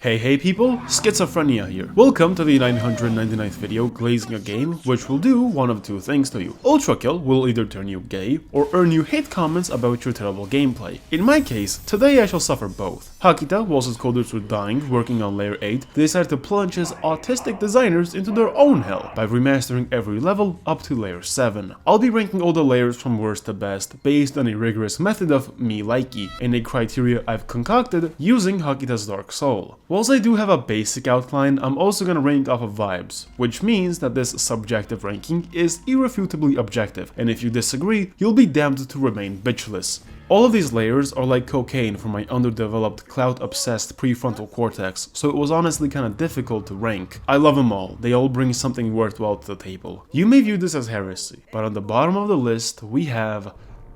Hey people, Schizophrenia here. Welcome to the 999th video glazing a game which will do one of two things to you. ULTRAKILL will either turn you gay or earn you hate comments about your terrible gameplay. In my case, today I shall suffer both. Hakita, whilst his coders were dying working on layer 8, decided to plunge his autistic designers into their own hell by remastering every level up to layer 7. I'll be ranking all the layers from worst to best based on a rigorous method of me likey and a criteria I've concocted using Hakita's Dark Soul. Whilst I do have a basic outline, I'm also gonna rank off of vibes, which means that this subjective ranking is irrefutably objective, and if you disagree, you'll be damned to remain bitchless. All of these layers are like cocaine for my underdeveloped, clout-obsessed prefrontal cortex, so it was honestly kinda difficult to rank. I love them all, they all bring something worthwhile to the table. You may view this as heresy, but on the bottom of the list, we have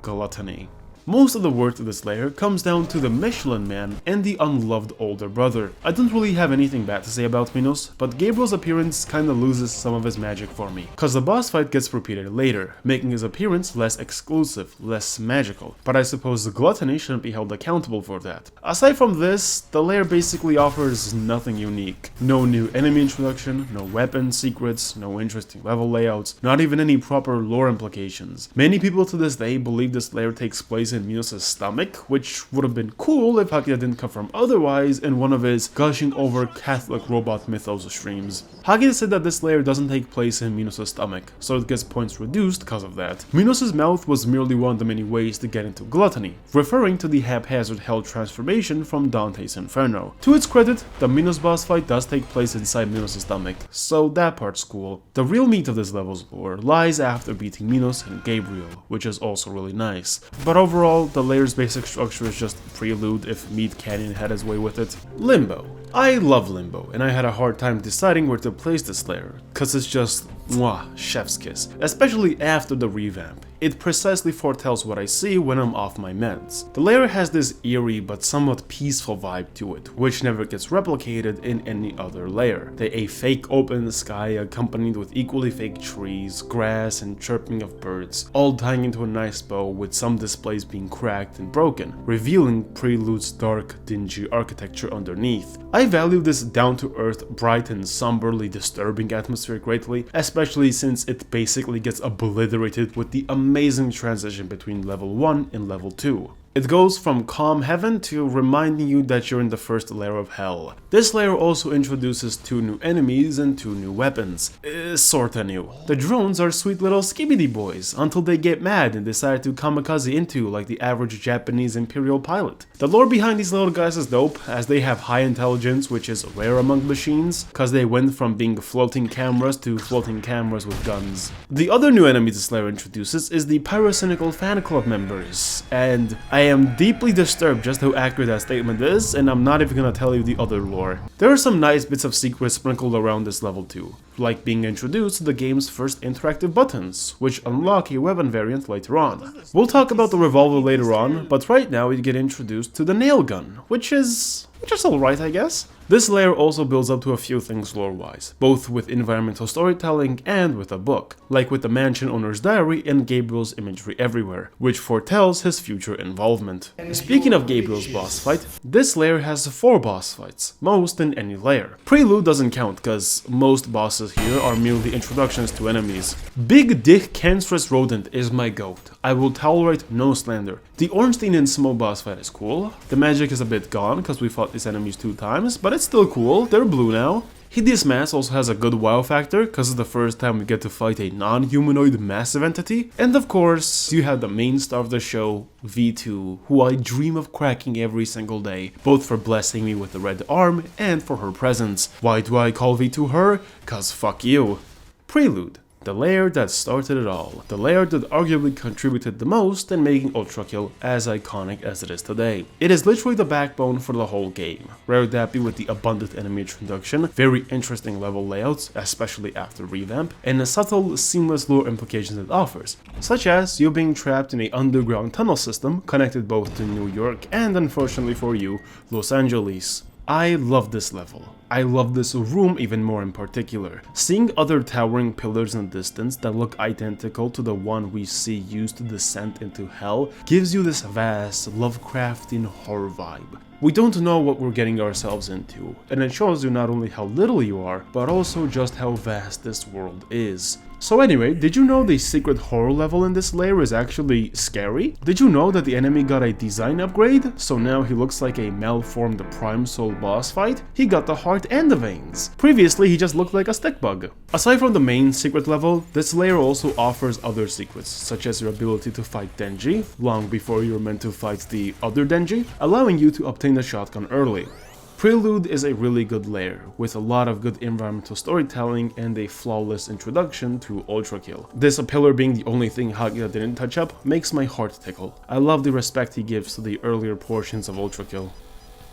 Gluttony. Most of the worth of this layer comes down to the Michelin Man and the unloved older brother. I don't really have anything bad to say about Minos, but Gabriel's appearance kinda loses some of his magic for me, cause the boss fight gets repeated later, making his appearance less exclusive, less magical, but I suppose the Gluttony shouldn't be held accountable for that. Aside from this, the layer basically offers nothing unique. No new enemy introduction, no weapon secrets, no interesting level layouts, not even any proper lore implications. Many people to this day believe this layer takes place in Minos' stomach, which would have been cool if Hakita didn't confirm otherwise in one of his gushing over Catholic robot mythos streams. Hakita said that this layer doesn't take place in Minos' stomach, so it gets points reduced because of that. Minos' mouth was merely one of the many ways to get into Gluttony, referring to the haphazard hell transformation from Dante's Inferno. To its credit, the Minos boss fight does take place inside Minos' stomach, so that part's cool. The real meat of this level's lore lies after beating Minos and Gabriel, which is also really nice. But overall, the layer's basic structure is just Prelude if Meat Canyon had his way with it. Limbo. I love Limbo, and I had a hard time deciding where to place this layer, cause it's just mwah, chef's kiss, especially after the revamp. It precisely foretells what I see when I'm off my meds. The layer has this eerie but somewhat peaceful vibe to it, which never gets replicated in any other layer. A fake open sky accompanied with equally fake trees, grass, and chirping of birds, all tying into a nice bow with some displays being cracked and broken, revealing Prelude's dark, dingy architecture underneath. I value this down-to-earth, bright and somberly disturbing atmosphere greatly, especially since it basically gets obliterated with the amazing transition between level 1 and level 2. It goes from calm heaven to reminding you that you're in the first layer of hell. This layer also introduces 2 new enemies and 2 new weapons. Sorta new. The drones are sweet little skibidi boys until they get mad and decide to kamikaze into like the average Japanese Imperial pilot. The lore behind these little guys is dope, as they have high intelligence, which is rare among machines, cause they went from being floating cameras to floating cameras with guns. The other new enemy this layer introduces is the Pyrocynical fan club members, and I am deeply disturbed just how accurate that statement is, and I'm not even gonna tell you the other lore. There are some nice bits of secrets sprinkled around this level too, like being introduced to the game's first interactive buttons, which unlock a weapon variant later on. We'll talk about the revolver later on, but right now we get introduced to the nail gun, which is alright, I guess. This layer also builds up to a few things lore-wise, both with environmental storytelling and with a book, like with the mansion owner's diary and Gabriel's imagery everywhere, which foretells his future involvement. Speaking of Gabriel's boss fight, this layer has 4 boss fights, most in any layer. Prelude doesn't count, cause most bosses here are merely introductions to enemies. Big Dick Cancerous Rodent is my goat. I will tolerate no slander. The Ornstein and Smo boss fight is cool. The magic is a bit gone, cause we fought these enemies 2 times, but it's still cool, they're blue now. Hideous Mass also has a good wow factor, cause it's the first time we get to fight a non-humanoid massive entity. And of course, you have the main star of the show, V2, who I dream of cracking every single day, both for blessing me with the red arm and for her presence. Why do I call V2 her? Cause fuck you. Prelude. The layer that started it all. The layer that arguably contributed the most in making ULTRAKILL as iconic as it is today. It is literally the backbone for the whole game, whether that be with the abundant enemy introduction, very interesting level layouts, especially after revamp, and the subtle, seamless lore implications it offers, such as you being trapped in an underground tunnel system connected both to New York and, unfortunately for you, Los Angeles. I love this level. I love this room even more in particular. Seeing other towering pillars in the distance that look identical to the one we see used to descend into hell gives you this vast, Lovecraftian horror vibe. We don't know what we're getting ourselves into, and it shows you not only how little you are, but also just how vast this world is. So anyway, did you know the secret horror level in this layer is actually scary? Did you know that the enemy got a design upgrade? So now he looks like a malformed Prime Soul boss fight? He got the heart and the veins. Previously, he just looked like a stick bug. Aside from the main secret level, this layer also offers other secrets, such as your ability to fight Denji, long before you're meant to fight the other Denji, allowing you to obtain the shotgun early. Prelude is a really good layer, with a lot of good environmental storytelling and a flawless introduction to ULTRAKILL. This pillar being the only thing Hagita didn't touch up makes my heart tickle. I love the respect he gives to the earlier portions of ULTRAKILL.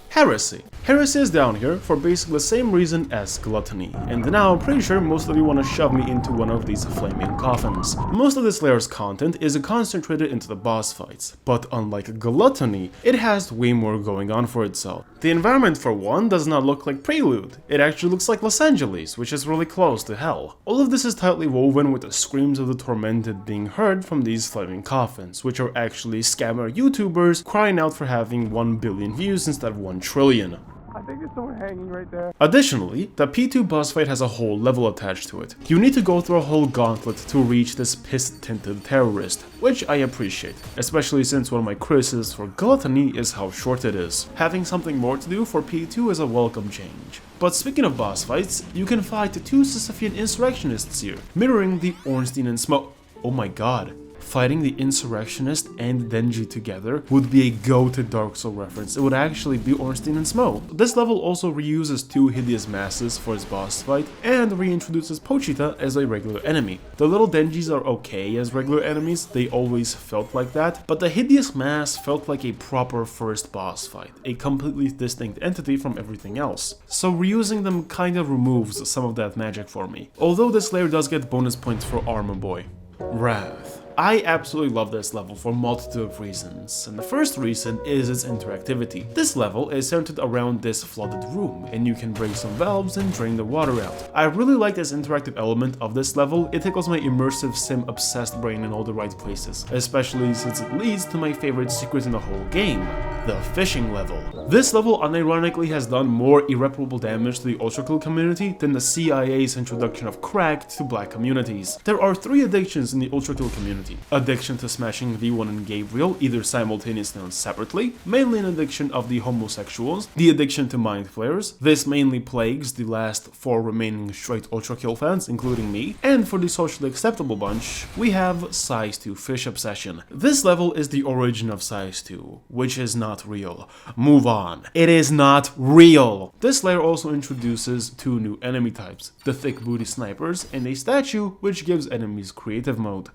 Heresy. Heresy is down here for basically the same reason as Gluttony, and now I'm pretty sure most of you want to shove me into one of these flaming coffins. Most of this layer's content is concentrated into the boss fights, but unlike Gluttony, it has way more going on for itself. The environment for one does not look like Prelude, it actually looks like Los Angeles, which is really close to hell. All of this is tightly woven with the screams of the tormented being heard from these flaming coffins, which are actually scammer YouTubers crying out for having 1 billion views instead of 1 trillion. I think there's someone hanging right there. Additionally, the P2 boss fight has a whole level attached to it. You need to go through a whole gauntlet to reach this piss-tinted terrorist, which I appreciate, especially since one of my criticisms for Gluttony is how short it is. Having something more to do for P2 is a welcome change. But speaking of boss fights, you can fight the 2 Sisyphean insurrectionists here, mirroring the Ornstein and Smoke. Oh my god. Fighting the Insurrectionist and Denji together would be a go-to Dark Souls reference. It would actually be Ornstein and Smoke. This level also reuses 2 hideous masses for its boss fight and reintroduces Pochita as a regular enemy. The little Denjis are okay as regular enemies, they always felt like that, but the hideous mass felt like a proper first boss fight, a completely distinct entity from everything else. So reusing them kind of removes some of that magic for me. Although this layer does get bonus points for Armor Boy. Wrath. I absolutely love this level for a multitude of reasons, and the first reason is its interactivity. This level is centered around this flooded room, and you can break some valves and drain the water out. I really like this interactive element of this level. It tickles my immersive sim-obsessed brain in all the right places, especially since it leads to my favorite secret in the whole game, the fishing level. This level unironically has done more irreparable damage to the ULTRAKILL community than the CIA's introduction of crack to black communities. There are 3 addictions in the ULTRAKILL community. Addiction to smashing V1 and Gabriel, either simultaneously or separately, mainly an addiction of the homosexuals, the addiction to mind flayers. This mainly plagues the last 4 remaining straight ULTRAKILL fans, including me, and for the socially acceptable bunch, we have Size 2 fish obsession. This level is the origin of Size 2, which is not real. Move on. It is not real! This layer also introduces 2 new enemy types, the thick booty snipers and a statue which gives enemies creative mode.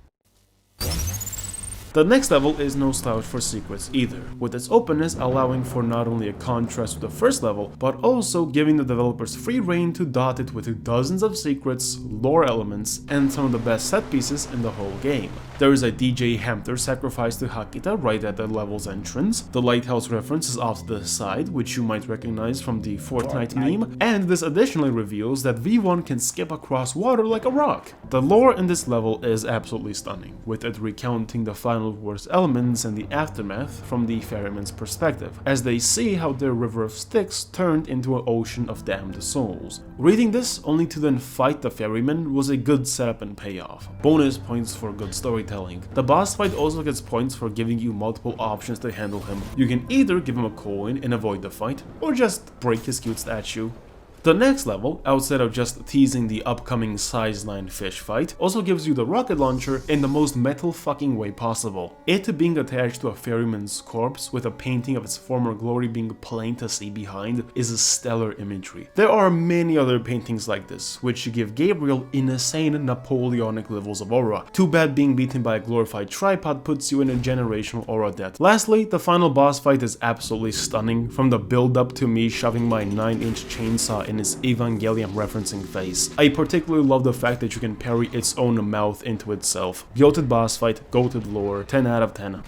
The next level is no slouch for secrets either, with its openness allowing for not only a contrast to the first level, but also giving the developers free reign to dot it with dozens of secrets, lore elements, and some of the best set pieces in the whole game. There is a DJ Hampter sacrifice to Hakita right at the level's entrance, the lighthouse reference is off to the side, which you might recognize from the Fortnite meme, and this additionally reveals that V1 can skip across water like a rock. The lore in this level is absolutely stunning, with it recounting the final war's elements and the aftermath from the ferryman's perspective, as they see how their river of Styx turned into an ocean of damned souls. Reading this only to then fight the ferryman was a good setup and payoff. Bonus points for good storytelling. The boss fight also gets points for giving you multiple options to handle him. You can either give him a coin and avoid the fight, or just break his cute statue. The next level, outside of just teasing the upcoming Size 9 fish fight, also gives you the rocket launcher in the most metal fucking way possible. It being attached to a ferryman's corpse with a painting of its former glory being plain to see behind is a stellar imagery. There are many other paintings like this, which give Gabriel insane Napoleonic levels of aura. Too bad being beaten by a glorified tripod puts you in a generational aura debt. Lastly, the final boss fight is absolutely stunning, from the build up to me shoving my 9-inch chainsaw in its Evangelion referencing face. I particularly love the fact that you can parry its own mouth into itself. Goated boss fight, goated lore, 10 out of 10.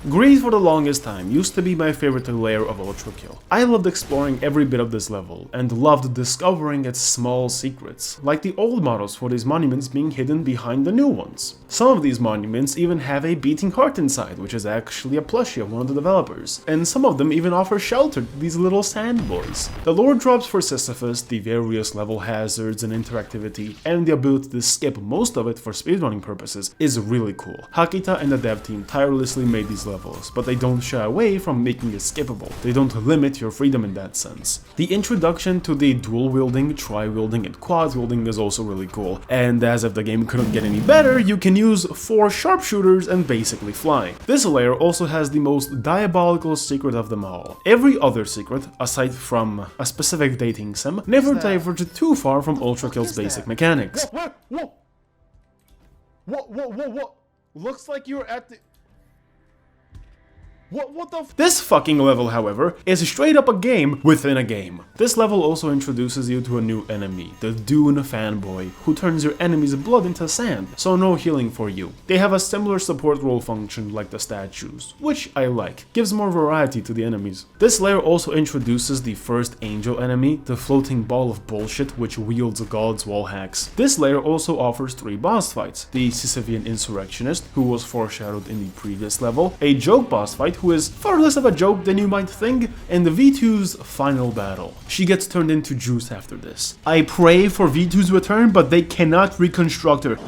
Greed for the longest time used to be my favorite layer of ULTRAKILL. I loved exploring every bit of this level, and loved discovering its small secrets, like the old models for these monuments being hidden behind the new ones. Some of these monuments even have a beating heart inside, which is actually a plushie of one of the developers, and some of them even offer shelter to these little sand boys. The lore drops for Sisyphus, the various level hazards and interactivity, and the ability to skip most of it for speedrunning purposes is really cool. Hakita and the dev team tirelessly made these levels, but they don't shy away from making it skippable. They don't limit your freedom in that sense. The introduction to the dual wielding, tri-wielding, and quad wielding is also really cool, and as if the game couldn't get any better, you can use 4 sharpshooters and basically fly. This layer also has the most diabolical secret of them all. Every other secret, aside from a specific dating sim, never diverged too far from ULTRAKILL's basic mechanics. What? Looks like you're at the... What the f- This fucking level, however, is straight up a game within a game. This level also introduces you to a new enemy, the Dune fanboy, who turns your enemy's blood into sand, so no healing for you. They have a similar support role function like the statues, which I like, gives more variety to the enemies. This layer also introduces the first angel enemy, the floating ball of bullshit which wields God's wall hacks. This layer also offers 3 boss fights, the Sisyphean insurrectionist, who was foreshadowed in the previous level, a joke boss fight who is far less of a joke than you might think, and the V2's final battle. She gets turned into juice after this. I pray for V2's return, but they cannot reconstruct her.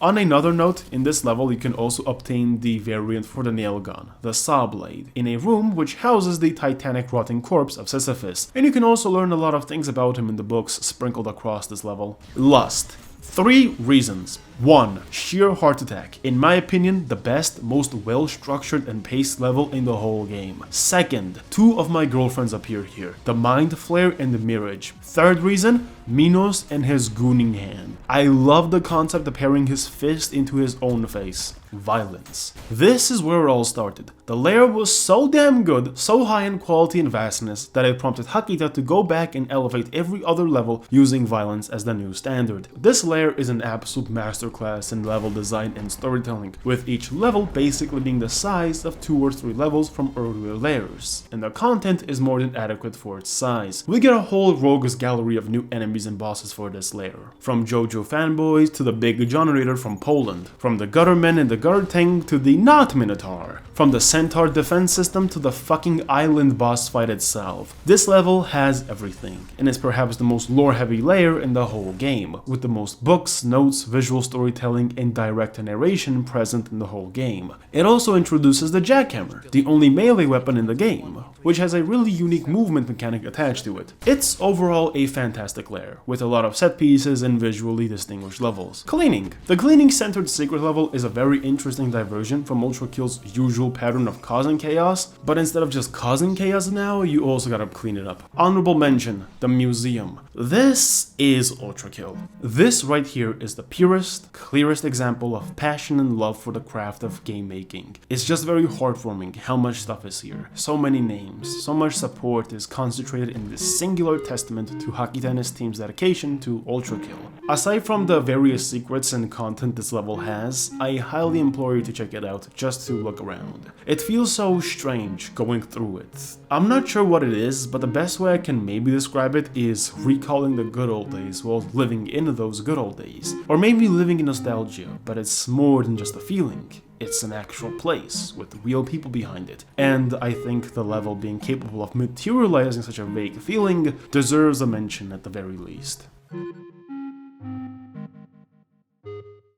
On another note, in this level you can also obtain the variant for the nail gun, the saw blade, in a room which houses the titanic rotting corpse of Sisyphus, and you can also learn a lot of things about him in the books sprinkled across this level. Lust. 3 reasons. 1. Sheer heart attack. In my opinion, the best, most well-structured and paced level in the whole game. 2nd. 2 of my girlfriends appear here. The Mind Flare and the Mirage. 3rd reason. Minos and his gooning hand. I love the concept of pairing his fist into his own face. Violence. This is where it all started. The layer was so damn good, so high in quality and vastness, that it prompted Hakita to go back and elevate every other level using violence as the new standard. This layer is an absolute masterclass in level design and storytelling, with each level basically being the size of 2 or 3 levels from earlier layers, and the content is more than adequate for its size. We get a whole rogues gallery of new enemies and bosses for this layer, from JoJo fanboys to the big generator from Poland, from the Gutterman and the Gutter Tank to the not Minotaur, from the Centaur defense system to the fucking island boss fight itself. This level has everything, and is perhaps the most lore-heavy layer in the whole game, with the most books, notes, visual storytelling, and direct narration present in the whole game. It also introduces the jackhammer, the only melee weapon in the game, which has a really unique movement mechanic attached to it. It's overall a fantastic layer, with a lot of set pieces and visually distinguished levels. Cleaning. The cleaning-centered secret level is a very interesting diversion from ULTRAKILL's usual pattern of causing chaos, but instead of just causing chaos now, you also gotta clean it up. Honorable mention, the museum. This is ULTRAKILL. This right here is the purest, clearest example of passion and love for the craft of game making. It's just very heartwarming how much stuff is here. So many names, so much support is concentrated in this singular testament to Hakita and his team's dedication to ULTRAKILL. Aside from the various secrets and content this level has, I highly implore you to check it out just to look around. It feels so strange going through it. I'm not sure what it is, but the best way I can maybe describe it is recalling the good old days while living in those good old days. Or maybe living in nostalgia, but it's more than just a feeling. It's an actual place with real people behind it, and I think the level being capable of materializing such a vague feeling deserves a mention at the very least.